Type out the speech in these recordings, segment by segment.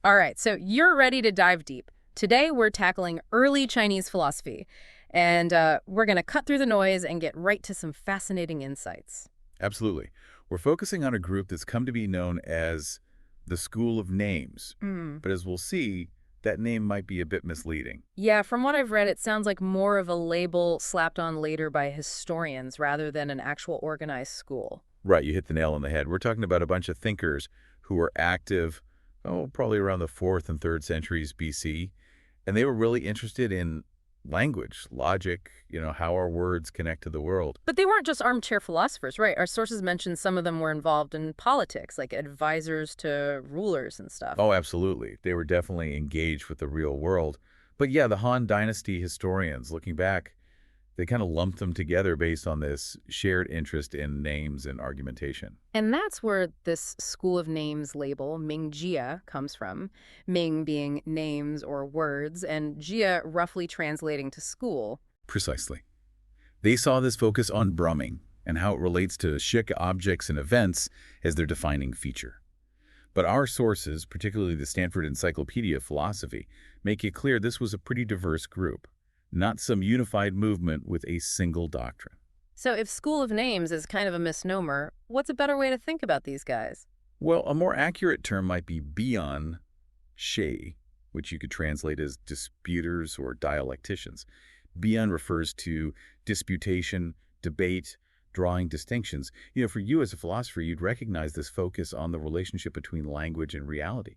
All right, so you're ready to dive deep. Today, we're tackling early Chinese philosophy, and we're going to cut through the noise and get right to some fascinating insights. Absolutely. We're focusing on a group that's come to be known as the School of Names. Mm. But as we'll see, that name might be a bit misleading. Yeah, from what I've read, it sounds like more of a label slapped on later by historians rather than an actual organized school. Right, you hit the nail on the head. We're talking about a bunch of thinkers who were active, probably around the 4th and 3rd centuries BC, and they were really interested in language, logic, how our words connect to the world. But they weren't just armchair philosophers, right? Our sources mention some of them were involved in politics, like advisors to rulers and stuff. Oh, absolutely. They were definitely engaged with the real world. But yeah, the Han Dynasty historians, looking back, they kind of lumped them together based on this shared interest in names and argumentation. And that's where this school of names label, Mingjia, comes from. Ming being names or words, and Jia roughly translating to school. Precisely. They saw this focus on brumming and how it relates to Shik objects and events as their defining feature. But our sources, particularly the Stanford Encyclopedia of Philosophy, make it clear this was a pretty diverse group, not some unified movement with a single doctrine. So if school of names is kind of a misnomer, what's a better way to think about these guys? Well, a more accurate term might be bian shi, which you could translate as disputers or dialecticians. Bian refers to disputation, debate, drawing distinctions. For you as a philosopher, you'd recognize this focus on the relationship between language and reality.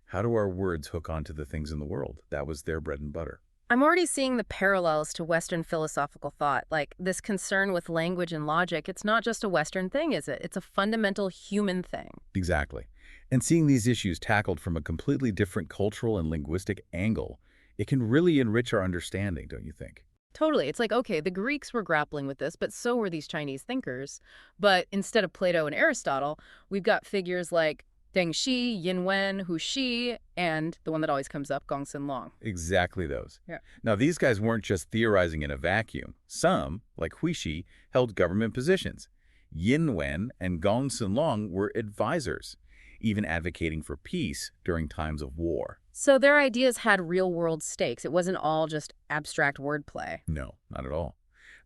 How do our words hook onto the things in the world? That was their bread and butter. I'm already seeing the parallels to Western philosophical thought, like this concern with language and logic. It's not just a Western thing, is it? It's a fundamental human thing. Exactly. And seeing these issues tackled from a completely different cultural and linguistic angle, it can really enrich our understanding, don't you think? Totally. It's like, okay, the Greeks were grappling with this, but so were these Chinese thinkers. But instead of Plato and Aristotle, we've got figures like Deng Xi, Yin Wen, Hu Xi, and the one that always comes up, Gongsun Long. Exactly those. Yeah. Now, these guys weren't just theorizing in a vacuum. Some, like Hu Xi, held government positions. Yin Wen and Gongsun Long were advisors, even advocating for peace during times of war. So their ideas had real-world stakes. It wasn't all just abstract wordplay. No, not at all.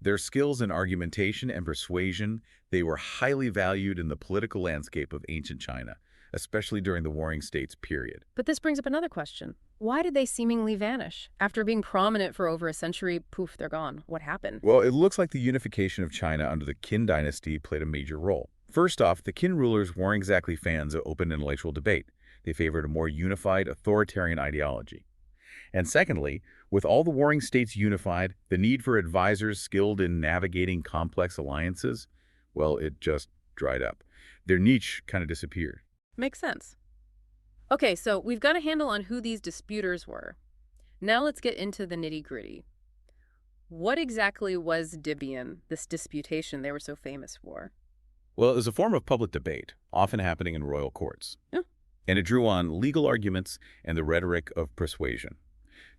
Their skills in argumentation and persuasion, they were highly valued in the political landscape of ancient China, especially during the Warring States period. But this brings up another question. Why did they seemingly vanish? After being prominent for over a century, poof, they're gone. What happened? Well, it looks like the unification of China under the Qin dynasty played a major role. First off, the Qin rulers weren't exactly fans of open intellectual debate. They favored a more unified, authoritarian ideology. And secondly, with all the warring states unified, the need for advisors skilled in navigating complex alliances, well, it just dried up. Their niche kind of disappeared. Makes sense. Okay, so we've got a handle on who these disputers were. Now let's get into the nitty-gritty. What exactly was Dibian, this disputation they were so famous for? Well, it was a form of public debate, often happening in royal courts. Yeah. And it drew on legal arguments and the rhetoric of persuasion.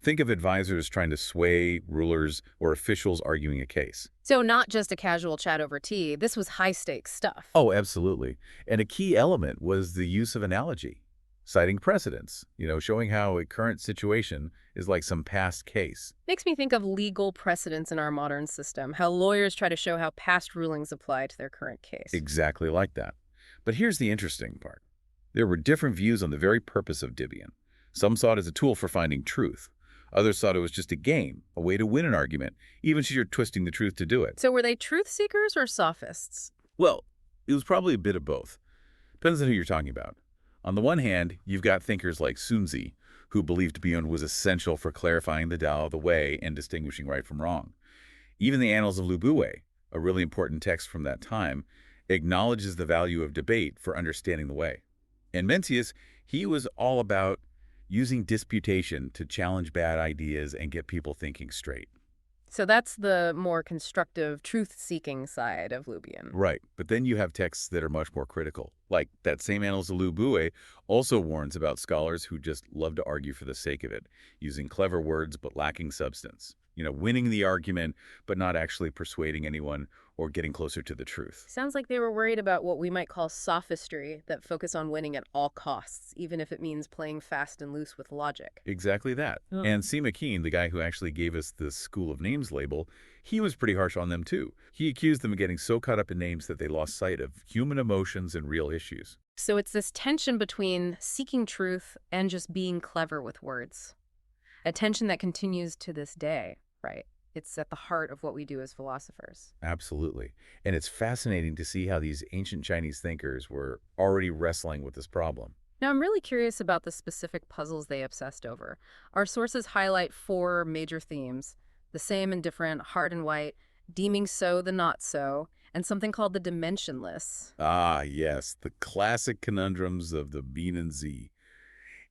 Think of advisors trying to sway rulers or officials arguing a case. So not just a casual chat over tea, this was high-stakes stuff. Oh, absolutely. And a key element was the use of analogy, citing precedents, showing how a current situation is like some past case. Makes me think of legal precedents in our modern system, how lawyers try to show how past rulings apply to their current case. Exactly like that. But here's the interesting part. There were different views on the very purpose of Dibian. Some saw it as a tool for finding truth. Others thought it was just a game, a way to win an argument, even if you're twisting the truth to do it. So were they truth seekers or sophists? Well, it was probably a bit of both. Depends on who you're talking about. On the one hand, you've got thinkers like Sun Tzu, who believed Dibian was essential for clarifying the Tao of the Way and distinguishing right from wrong. Even the Annals of Lu Buwei, a really important text from that time, acknowledges the value of debate for understanding the way. And Mencius, he was all about using disputation to challenge bad ideas and get people thinking straight. So that's the more constructive, truth-seeking side of Lubian. Right, but then you have texts that are much more critical. Like that same Annals of Lu Buwei also warns about scholars who just love to argue for the sake of it, using clever words but lacking substance. winning the argument, but not actually persuading anyone or getting closer to the truth. Sounds like they were worried about what we might call sophistry that focus on winning at all costs, even if it means playing fast and loose with logic. Exactly that. Oh. And C. McKean, the guy who actually gave us the School of Names label, he was pretty harsh on them too. He accused them of getting so caught up in names that they lost sight of human emotions and real issues. So it's this tension between seeking truth and just being clever with words. A tension that continues to this day, right? It's at the heart of what we do as philosophers. Absolutely. And it's fascinating to see how these ancient Chinese thinkers were already wrestling with this problem. Now, I'm really curious about the specific puzzles they obsessed over. Our sources highlight four major themes: the same and different, hard and white, deeming so the not so, and something called the dimensionless. Ah, yes, the classic conundrums of the Bean and Z.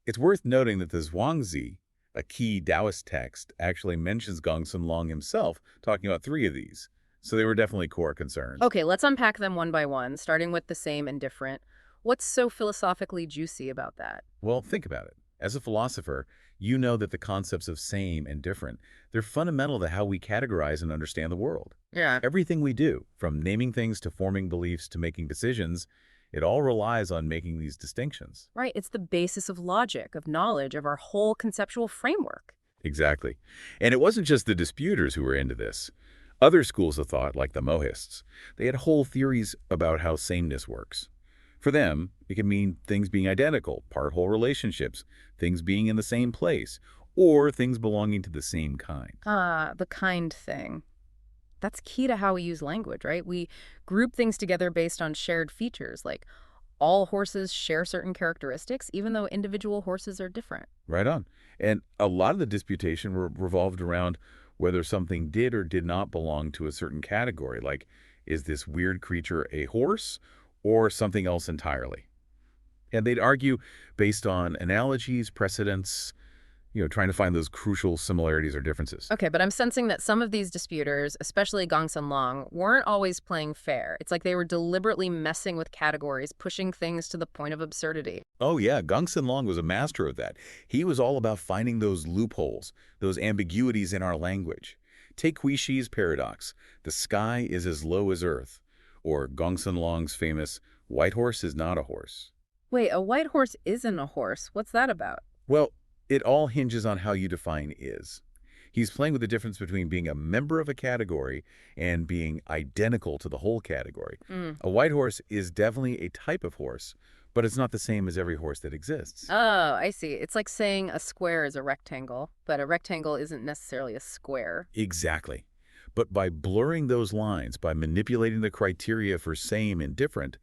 It's worth noting that the Zhuangzi, a key Taoist text, actually mentions Gongsun Long himself, talking about three of these. So they were definitely core concerns. Okay, let's unpack them one by one, starting with the same and different. What's so philosophically juicy about that? Well, think about it. As a philosopher, you know that the concepts of same and different, they're fundamental to how we categorize and understand the world. Yeah. Everything we do, from naming things to forming beliefs to making decisions, it all relies on making these distinctions. Right, it's the basis of logic, of knowledge, of our whole conceptual framework. Exactly. And it wasn't just the disputers who were into this. Other schools of thought, like the Mohists, they had whole theories about how sameness works. For them, it can mean things being identical, part-whole relationships, things being in the same place, or things belonging to the same kind. Ah, the kind thing. That's key to how we use language, right? We group things together based on shared features, like all horses share certain characteristics, even though individual horses are different. Right on. And a lot of the disputation revolved around whether something did or did not belong to a certain category, like, is this weird creature a horse or something else entirely? And they'd argue based on analogies, precedents, trying to find those crucial similarities or differences. Okay, but I'm sensing that some of these disputers, especially Gongsun Long, weren't always playing fair. It's like they were deliberately messing with categories, pushing things to the point of absurdity. Oh yeah, Gongsun Long was a master of that. He was all about finding those loopholes, those ambiguities in our language. Take Hui Shi's paradox, the sky is as low as earth, or Gongsun Long's famous, white horse is not a horse. Wait, a white horse isn't a horse. What's that about? Well, it all hinges on how you define is. He's playing with the difference between being a member of a category and being identical to the whole category. Mm. A white horse is definitely a type of horse, but it's not the same as every horse that exists. Oh, I see. It's like saying a square is a rectangle, but a rectangle isn't necessarily a square. Exactly. But by blurring those lines, by manipulating the criteria for same and different,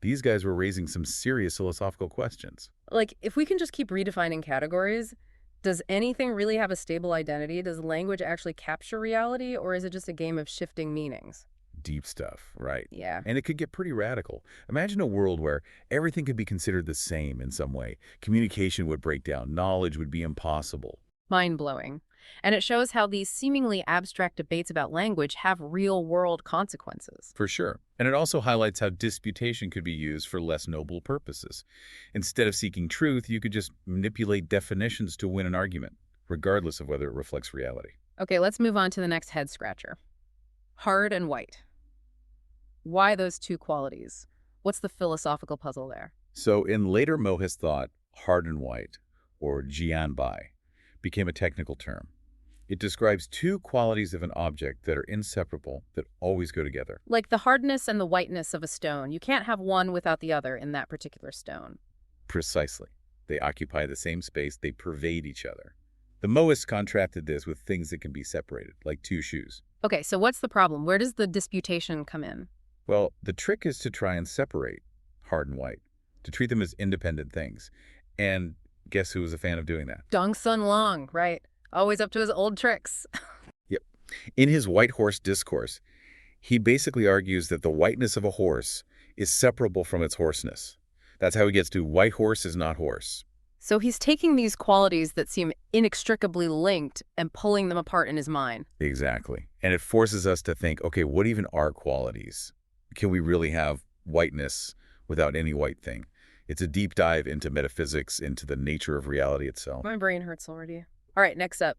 these guys were raising some serious philosophical questions. Like, if we can just keep redefining categories, does anything really have a stable identity? Does language actually capture reality, or is it just a game of shifting meanings? Deep stuff, right? Yeah. And it could get pretty radical. Imagine a world where everything could be considered the same in some way. Communication would break down, knowledge would be impossible. Mind-blowing. And it shows how these seemingly abstract debates about language have real-world consequences. For sure. And it also highlights how disputation could be used for less noble purposes. Instead of seeking truth, you could just manipulate definitions to win an argument, regardless of whether it reflects reality. Okay, let's move on to the next head-scratcher. Hard and white. Why those two qualities? What's the philosophical puzzle there? So in later Mohist thought, hard and white, or jianbai, became a technical term. It describes two qualities of an object that are inseparable, that always go together. Like the hardness and the whiteness of a stone. You can't have one without the other in that particular stone. Precisely. They occupy the same space, they pervade each other. The Mohists contrasted this with things that can be separated, like two shoes. Okay, so what's the problem? Where does the disputation come in? Well, the trick is to try and separate hard and white, to treat them as independent things. And guess who was a fan of doing that? Gongsun Long, right? Always up to his old tricks. Yep. In his White Horse Discourse, he basically argues that the whiteness of a horse is separable from its horseness. That's how he gets to white horse is not horse. So he's taking these qualities that seem inextricably linked and pulling them apart in his mind. Exactly. And it forces us to think, okay, what even are qualities? Can we really have whiteness without any white thing? It's a deep dive into metaphysics, into the nature of reality itself. My brain hurts already. All right, next up.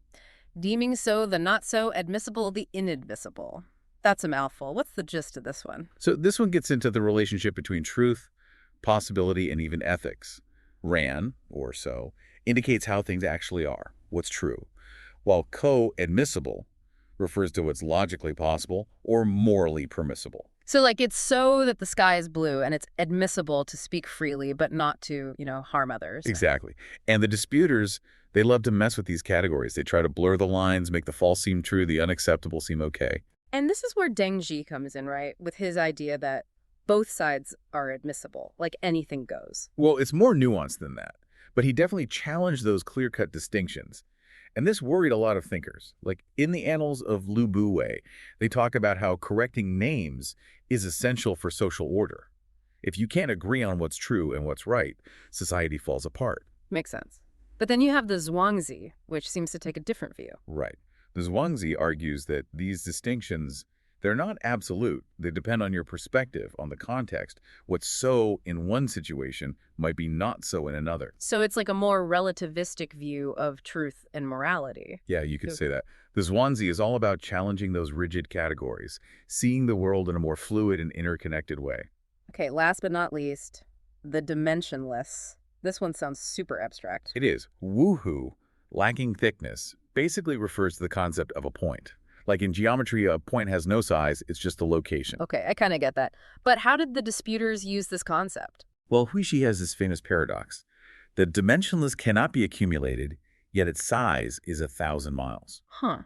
Deeming so the not so, admissible the inadmissible. That's a mouthful. What's the gist of this one? So this one gets into the relationship between truth, possibility, and even ethics. Ran, or so, indicates how things actually are, what's true, while co-admissible refers to what's logically possible or morally permissible. So, like, it's so that the sky is blue and it's admissible to speak freely, but not to, harm others. Exactly. And the disputers, they love to mess with these categories. They try to blur the lines, make the false seem true, the unacceptable seem okay. And this is where Deng Xi comes in, right? With his idea that both sides are admissible, like anything goes. Well, it's more nuanced than that, but he definitely challenged those clear-cut distinctions. And this worried a lot of thinkers. Like in the Annals of Lu Buwei, they talk about how correcting names is essential for social order. If you can't agree on what's true and what's right, society falls apart. Makes sense. But then you have the Zhuangzi, which seems to take a different view. Right. The Zhuangzi argues that these distinctions, they're not absolute. They depend on your perspective, on the context. What's so in one situation might be not so in another. So it's like a more relativistic view of truth and morality. Yeah, you could say that. The Zhuangzi is all about challenging those rigid categories, seeing the world in a more fluid and interconnected way. Okay, last but not least, the dimensionless. This one sounds super abstract. It is. Woohoo, lacking thickness, basically refers to the concept of a point. Like in geometry, a point has no size, it's just a location. Okay, I kind of get that. But how did the disputers use this concept? Well, Huishi has this famous paradox. The dimensionless cannot be accumulated, yet its size is 1,000 miles. Huh.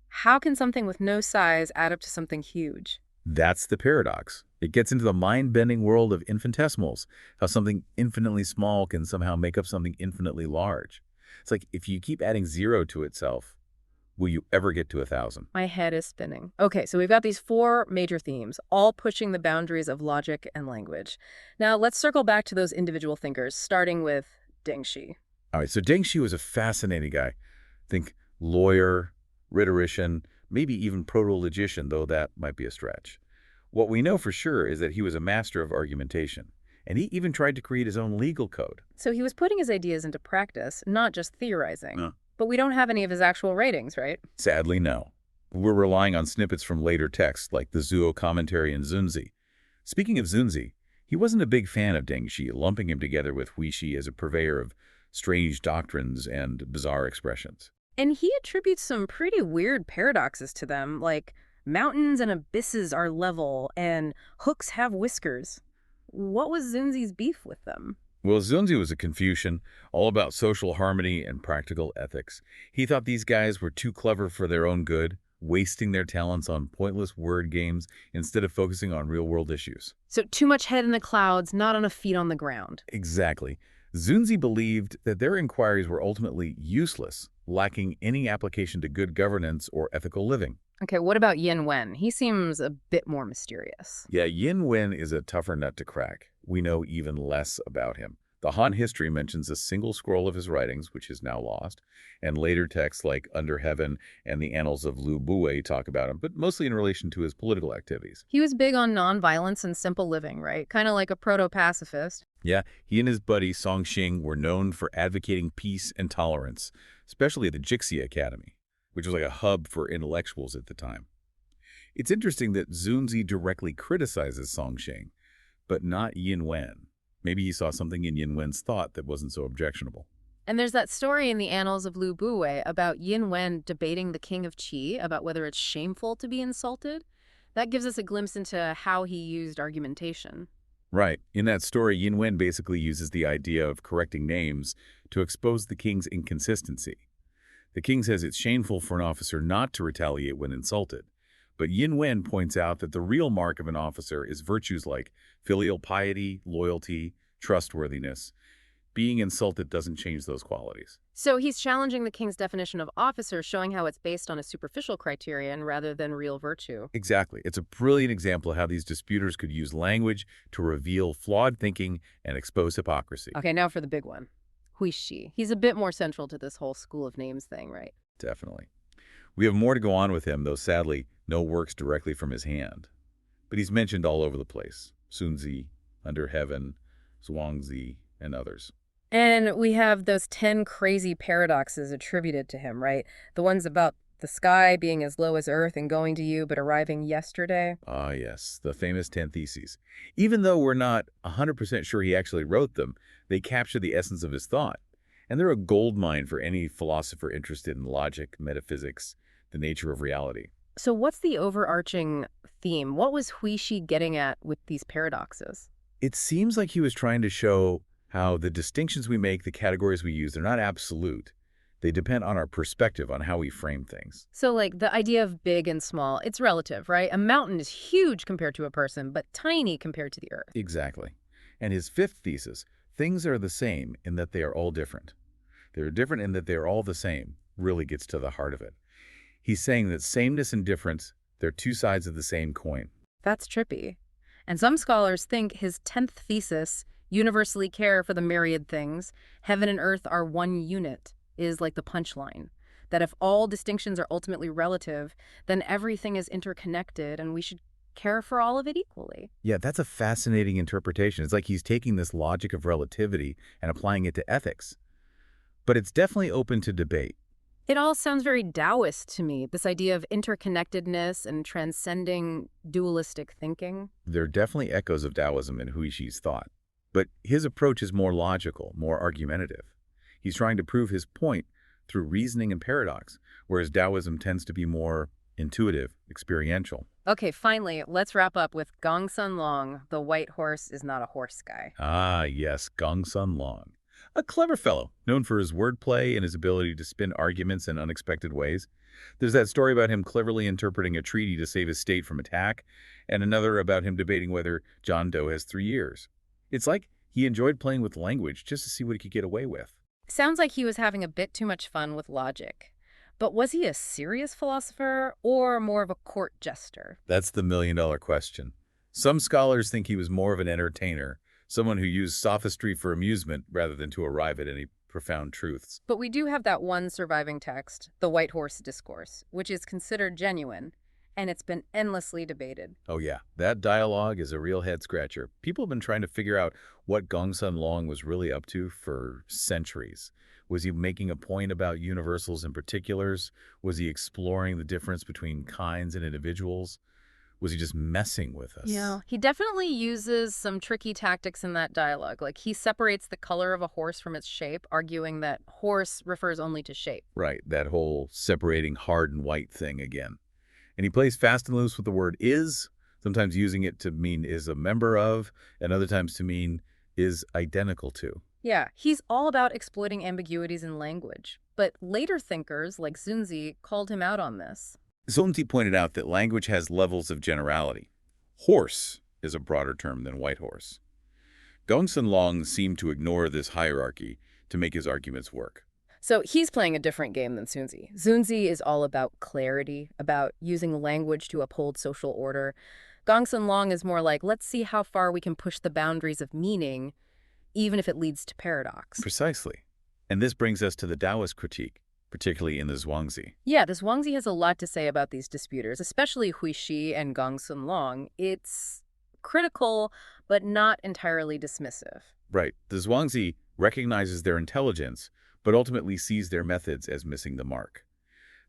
How can something with no size add up to something huge? That's the paradox. It gets into the mind-bending world of infinitesimals, how something infinitely small can somehow make up something infinitely large. It's like if you keep adding 0 to itself, will you ever get to 1,000? My head is spinning. Okay, so we've got these 4 major themes, all pushing the boundaries of logic and language. Now, let's circle back to those individual thinkers, starting with Deng Xi. All right, so Deng Xi was a fascinating guy. Think lawyer, rhetorician, maybe even proto-logician, though that might be a stretch. What we know for sure is that he was a master of argumentation, and he even tried to create his own legal code. So he was putting his ideas into practice, not just theorizing. Huh. But we don't have any of his actual writings, right? Sadly, no. We're relying on snippets from later texts like the Zuo commentary and Zunzi. Speaking of Zunzi, he wasn't a big fan of Deng Xi, lumping him together with Huishi as a purveyor of strange doctrines and bizarre expressions. And he attributes some pretty weird paradoxes to them, like mountains and abysses are level and hooks have whiskers. What was Zunzi's beef with them? Well, Zunzi was a Confucian, all about social harmony and practical ethics. He thought these guys were too clever for their own good, wasting their talents on pointless word games instead of focusing on real-world issues. So too much head in the clouds, not enough feet on the ground. Exactly. Zunzi believed that their inquiries were ultimately useless, lacking any application to good governance or ethical living. Okay, what about Yin Wen? He seems a bit more mysterious. Yeah, Yin Wen is a tougher nut to crack. We know even less about him. The Han history mentions a single scroll of his writings, which is now lost, and later texts like Under Heaven and the Annals of Lu Buwei talk about him, but mostly in relation to his political activities. He was big on nonviolence and simple living, right? Kind of like a proto-pacifist. Yeah, he and his buddy Song Xing were known for advocating peace and tolerance, especially at the Jixia Academy, which was like a hub for intellectuals at the time. It's interesting that Zunzi directly criticizes Song Xing, but not Yin Wen. Maybe he saw something in Yin Wen's thought that wasn't so objectionable. And there's that story in the Annals of Lu Buwei about Yin Wen debating the king of Qi about whether it's shameful to be insulted. That gives us a glimpse into how he used argumentation. Right. In that story, Yin Wen basically uses the idea of correcting names to expose the king's inconsistency. The king says it's shameful for an officer not to retaliate when insulted. But Yin Wen points out that the real mark of an officer is virtues like filial piety, loyalty, trustworthiness. Being insulted doesn't change those qualities. So he's challenging the king's definition of officer, showing how it's based on a superficial criterion rather than real virtue. Exactly. It's a brilliant example of how these disputers could use language to reveal flawed thinking and expose hypocrisy. Okay, now for the big one. Huishi. He's a bit more central to this whole school of names thing, right? Definitely. We have more to go on with him, though sadly, no works directly from his hand. But he's mentioned all over the place. Sunzi, Under Heaven, Zhuangzi, and others. And we have those 10 crazy paradoxes attributed to him, right? The ones about the sky being as low as Earth and going to you, but arriving yesterday. Ah, yes, the famous 10 Theses. Even though we're not 100% sure he actually wrote them, they capture the essence of his thought. And they're a goldmine for any philosopher interested in logic, metaphysics, the nature of reality. So, what's the overarching theme? What was Huishi getting at with these paradoxes? It seems like he was trying to show how the distinctions we make, the categories we use, they're not absolute. They depend on our perspective on how we frame things. So, like the idea of big and small, it's relative, right? A mountain is huge compared to a person, but tiny compared to the Earth. Exactly. And his fifth thesis, things are the same in that they are all different. They're different in that they're all the same, really gets to the heart of it. He's saying that sameness and difference, they're two sides of the same coin. That's trippy. And some scholars think his 10th thesis, universally care for the myriad things, heaven and earth are one unit, is like the punchline. That if all distinctions are ultimately relative, then everything is interconnected and we should care for all of it equally. Yeah, that's a fascinating interpretation. It's like he's taking this logic of relativity and applying it to ethics. But it's definitely open to debate. It all sounds very Taoist to me, this idea of interconnectedness and transcending dualistic thinking. There are definitely echoes of Taoism in Huishi's thought. But his approach is more logical, more argumentative. He's trying to prove his point through reasoning and paradox, whereas Taoism tends to be more intuitive, experiential. Okay, finally, let's wrap up with Gongsun Long, the white horse is not a horse guy. Ah, yes, Gongsun Long. A clever fellow, known for his wordplay and his ability to spin arguments in unexpected ways. There's that story about him cleverly interpreting a treaty to save his state from attack, and another about him debating whether John Doe has 3 years. It's like he enjoyed playing with language just to see what he could get away with. Sounds like he was having a bit too much fun with logic. But was he a serious philosopher or more of a court jester? That's the million-dollar question. Some scholars think he was more of an entertainer, someone who used sophistry for amusement rather than to arrive at any profound truths. But we do have that one surviving text, the White Horse Discourse, which is considered genuine, and it's been endlessly debated. Oh yeah, that dialogue is a real head-scratcher. People have been trying to figure out what Gongsun Long was really up to for centuries. Was he making a point about universals and particulars? Was he exploring the difference between kinds and individuals? Was he just messing with us? Yeah, he definitely uses some tricky tactics in that dialogue. Like he separates the color of a horse from its shape, arguing that horse refers only to shape. Right, that whole separating hard and white thing again. And he plays fast and loose with the word is, sometimes using it to mean is a member of, and other times to mean is identical to. Yeah, he's all about exploiting ambiguities in language. But later thinkers, like Zunzi, called him out on this. Zolnti pointed out that language has levels of generality. Horse is a broader term than white horse. Gongsun Long seemed to ignore this hierarchy to make his arguments work. So he's playing a different game than Zunzi. Zunzi is all about clarity, about using language to uphold social order. Gongsun Long is more like, let's see how far we can push the boundaries of meaning, even if it leads to paradox. Precisely. And this brings us to the Taoist critique, particularly in the Zhuangzi. Yeah, the Zhuangzi has a lot to say about these disputers, especially Huishi and Gongsun Long. It's critical, but not entirely dismissive. Right. The Zhuangzi recognizes their intelligence, but ultimately sees their methods as missing the mark.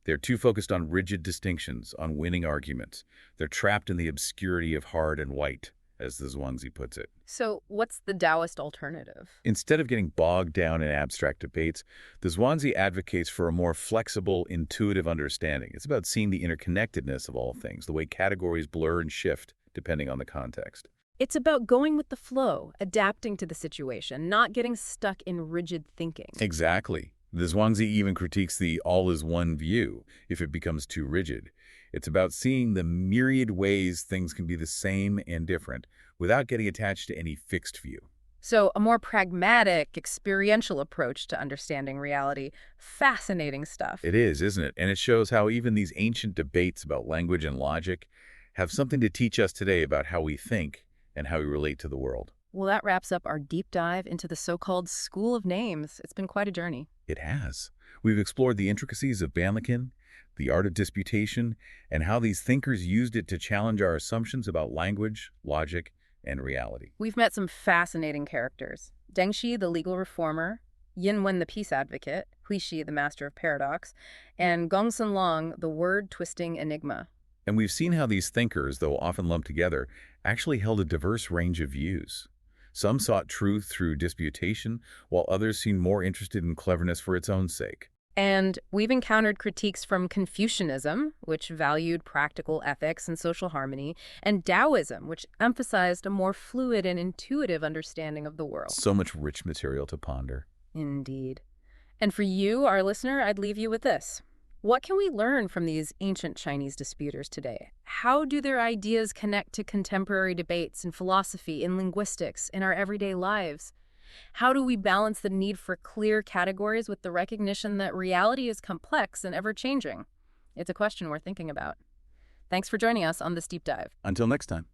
They're too focused on rigid distinctions, on winning arguments. They're trapped in the obscurity of hard and white, as the Zhuangzi puts it. So what's the Taoist alternative? Instead of getting bogged down in abstract debates, the Zhuangzi advocates for a more flexible, intuitive understanding. It's about seeing the interconnectedness of all things, the way categories blur and shift depending on the context. It's about going with the flow, adapting to the situation, not getting stuck in rigid thinking. Exactly. The Zhuangzi even critiques the all-is-one view if it becomes too rigid. It's about seeing the myriad ways things can be the same and different without getting attached to any fixed view. So a more pragmatic, experiential approach to understanding reality. Fascinating stuff. It is, isn't it? And it shows how even these ancient debates about language and logic have something to teach us today about how we think and how we relate to the world. Well, that wraps up our deep dive into the so-called School of Names. It's been quite a journey. It has. We've explored the intricacies of Banlikin, the art of disputation, and how these thinkers used it to challenge our assumptions about language, logic, and reality. We've met some fascinating characters. Deng Xi, the legal reformer, Yin Wen, the peace advocate, Hui Shi, the master of paradox, and Gongsun Long, the word-twisting enigma. And we've seen how these thinkers, though often lumped together, actually held a diverse range of views. Some sought truth through disputation, while others seemed more interested in cleverness for its own sake. And we've encountered critiques from Confucianism, which valued practical ethics and social harmony, and Taoism, which emphasized a more fluid and intuitive understanding of the world. So much rich material to ponder. Indeed. And for you, our listener, I'd leave you with this. What can we learn from these ancient Chinese disputers today? How do their ideas connect to contemporary debates in philosophy, in linguistics, in our everyday lives? How do we balance the need for clear categories with the recognition that reality is complex and ever-changing? It's a question we're thinking about. Thanks for joining us on this deep dive. Until next time.